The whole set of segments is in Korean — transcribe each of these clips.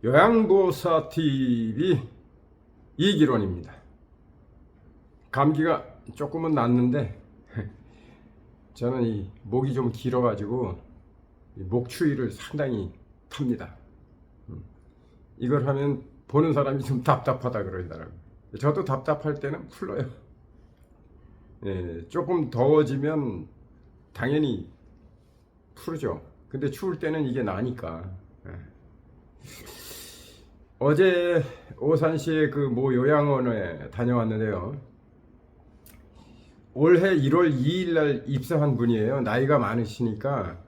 요양보호사 TV 이기론입니다. 감기가 조금은 났는데 저는 이 목이 좀 길어가지고 목 추위를 상당히 탑니다. 이걸 하면 보는 사람이 좀 답답하다 그러더라고요. 저도 답답할 때는 풀어요. 조금 더워지면 당연히 풀죠. 근데 추울 때는 이게 나니까. 어제 오산시의 그 모 요양원에 다녀왔는데요. 올해 1월 2일 날 입사한 분이에요. 나이가 많으시니까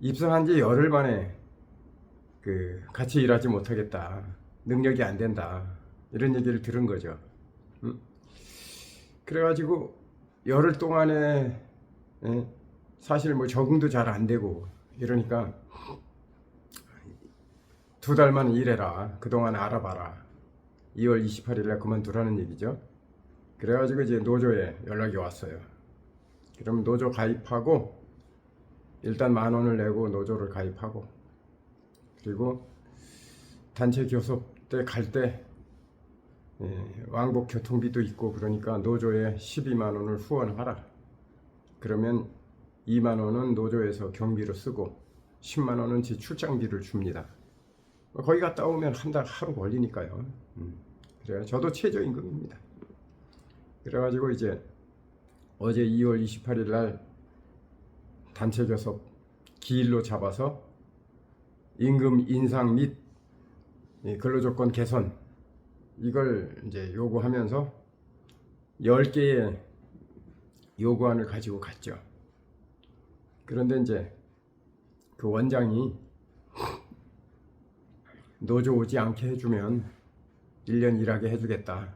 입사한 지 열흘 만에 같이 일하지 못하겠다. 능력이 안 된다. 이런 얘기를 들은 거죠. 그래가지고 열흘 동안에 사실 뭐 적응도 잘 안 되고 이러니까 2달만 일해라. 그동안 알아봐라. 2월 28일 날 그만두라는 얘기죠. 그래가지고 이제 노조에 연락이 왔어요. 그럼 노조 가입하고 일단 10,000원을 내고 노조를 가입하고 그리고 단체 교섭 때 갈 때 왕복 교통비도 있고 그러니까 노조에 120,000원을 후원하라. 그러면 20,000원은 노조에서 경비로 쓰고 100,000원은 제 출장비를 줍니다. 거기 갔다 오면 한 달 하루 걸리니까요. 그래요. 저도 최저임금입니다. 그래가지고 이제 어제 2월 28일 날 단체 교섭 기일로 잡아서 임금 인상 및 근로조건 개선 이걸 이제 요구하면서 10개의 요구안을 가지고 갔죠. 그런데 이제 그 원장이 노조 오지 않게 해주면 1년 일하게 해주겠다.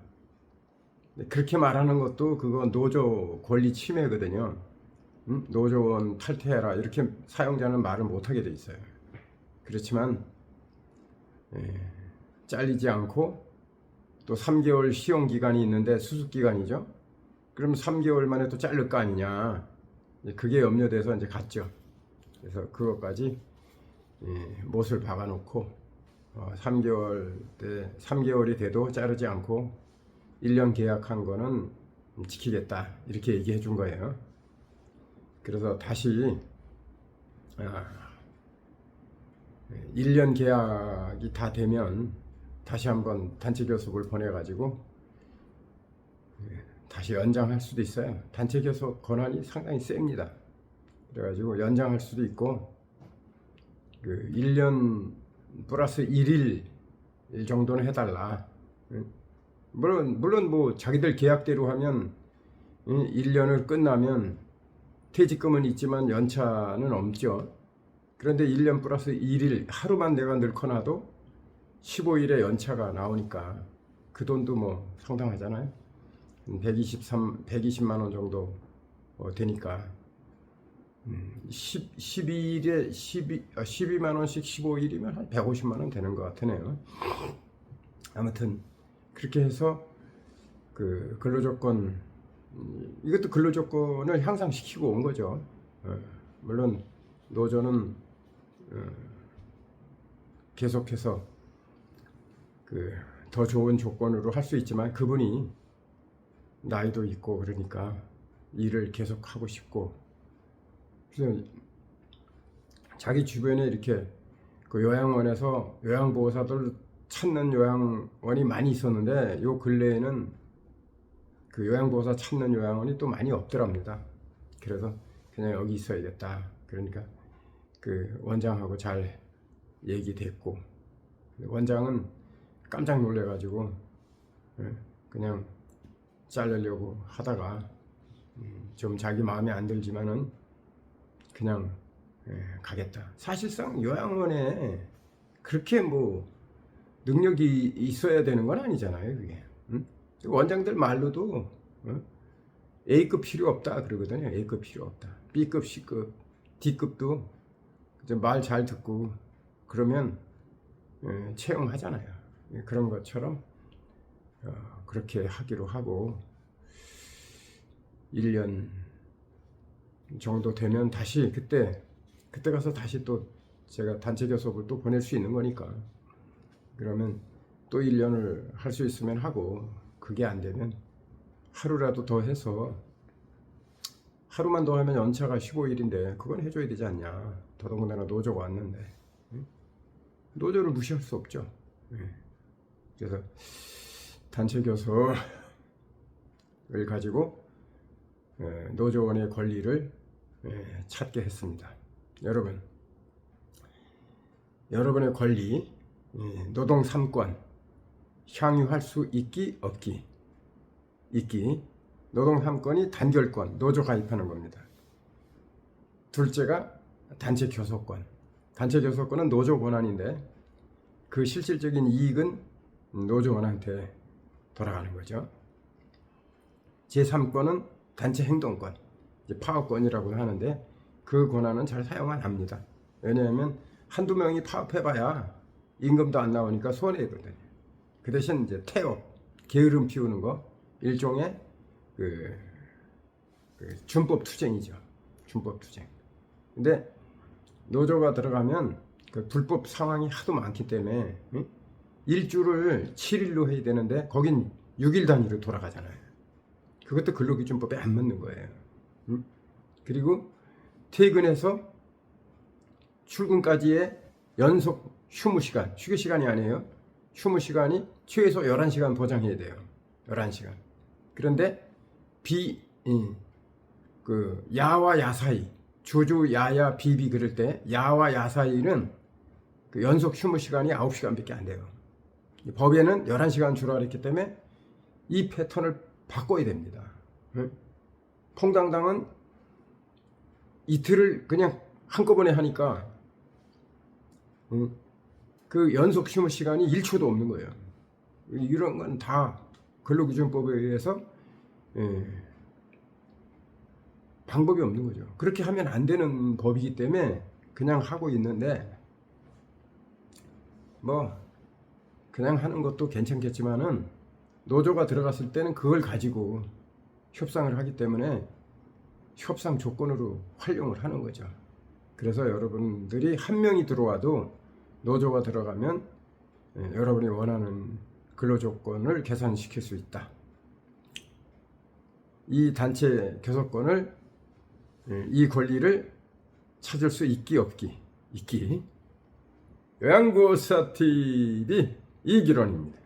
그렇게 말하는 것도 그거 노조 권리 침해거든요. 노조원 탈퇴해라 이렇게 사용자는 말을 못하게 돼 있어요. 그렇지만 잘리지 않고 또 3개월 시용기간이 있는데 수습기간이죠. 그럼 3개월 만에 또 자를 거 아니냐. 그게 염려돼서 이제 갔죠. 그래서 그것까지 못을 박아놓고 3개월이 돼도 자르지 않고 1년 계약한 거는 지키겠다 이렇게 얘기해 준 거예요. 그래서 다시 1년 계약이 다 되면 다시 한번 단체 교섭을 보내가지고 다시 연장할 수도 있어요. 단체 교섭 권한이 상당히 셉니다. 그래가지고 연장할 수도 있고 1년 플러스 1일 정도는 해달라. 물론 뭐 자기들 계약대로 하면 1년을 끝나면 퇴직금은 있지만 연차는 없죠. 그런데 1년 플러스 1일 하루만 내가 넣거나도 15일에 연차가 나오니까 그 돈도 뭐 상당하잖아요. 120만 원 정도 되니까 12만 원씩 15일이면 한 150만 원 되는 것 같으네요. 아무튼 그렇게 해서 그 근로조건 이것도 근로조건을 향상시키고 온 거죠. 물론 노조는 계속해서 더 좋은 조건으로 할 수 있지만 그분이 나이도 있고 그러니까 일을 계속 하고 싶고 그래서 자기 주변에 이렇게 그 요양원에서 요양보호사들 찾는 요양원이 많이 있었는데 요 근래에는 그 요양보호사 찾는 요양원이 또 많이 없더랍니다. 그래서 그냥 여기 있어야겠다. 그러니까 그 원장하고 잘 얘기됐고 원장은 깜짝 놀래가지고 그냥 자르려고 하다가 좀 자기 마음에 안 들지만은 그냥 가겠다. 사실상 요양원에 그렇게 뭐 능력이 있어야 되는 건 아니잖아요. 그게 원장들 말로도 A급 필요 없다 그러거든요. A급 필요 없다. B급, C급, D급도 말 잘 듣고 그러면 채용하잖아요. 그런 것처럼 그렇게 하기로 하고 1년 정도 되면 다시 그때 가서 다시 또 제가 단체 교섭을 또 보낼 수 있는 거니까 그러면 또 1년을 할 수 있으면 하고, 그게 안 되면 하루라도 더 해서, 하루만 더 하면 연차가 15일인데 그건 해줘야 되지 않냐. 더더군다나 노조가 왔는데. 응? 노조를 무시할 수 없죠. 그래서 단체 교섭을 가지고 노조원의 권리를 찾게 했습니다. 여러분의 권리, 노동 3권 향유할 수 있기 없기. 노동 3권이 단결권, 노조 가입하는 겁니다. 둘째가 단체 교섭권. 단체 교섭권은 노조 권한인데 그 실질적인 이익은 노조원한테 돌아가는 거죠. 제3권은 단체 행동권, 이제 파업권이라고 하는데 그 권한은 잘 사용 안 합니다. 왜냐하면 한두 명이 파업해봐야 임금도 안 나오니까 손해거든요. 그 대신 이제 태업, 게으름 피우는 거, 일종의 그 준법 투쟁이죠. 준법 투쟁. 근데 노조가 들어가면 그 불법 상황이 하도 많기 때문에 일주를 7일로 해야 되는데 거긴 6일 단위로 돌아가잖아요. 그것도 근로기준법에 안 맞는 거예요. 그리고 퇴근해서 출근까지의 연속 휴무 시간, 휴게 시간이 아니에요. 휴무 시간이 최소 11시간 보장해야 돼요. 11시간. 그런데 야와 야 사이, 주주 야야 비비 그럴 때 야와 야 사이는 그 연속 휴무 시간이 9시간밖에 안 돼요. 법에는 11시간 주라 그랬기 때문에 이 패턴을 바꿔야 됩니다. 퐁당당은 이틀을 그냥 한꺼번에 하니까 그 연속 휴무 시간이 1초도 없는 거예요. 이런 건 다 근로기준법에 의해서 방법이 없는 거죠. 그렇게 하면 안 되는 법이기 때문에 그냥 하고 있는데 뭐 그냥 하는 것도 괜찮겠지만은 노조가 들어갔을 때는 그걸 가지고 협상을 하기 때문에 협상 조건으로 활용을 하는 거죠. 그래서 여러분들이 한 명이 들어와도 노조가 들어가면 여러분이 원하는 근로조건을 개선시킬 수 있다. 이 단체 교섭권을, 이 권리를 찾을 수 있기 없기. 요양고사 TV 이기론입니다.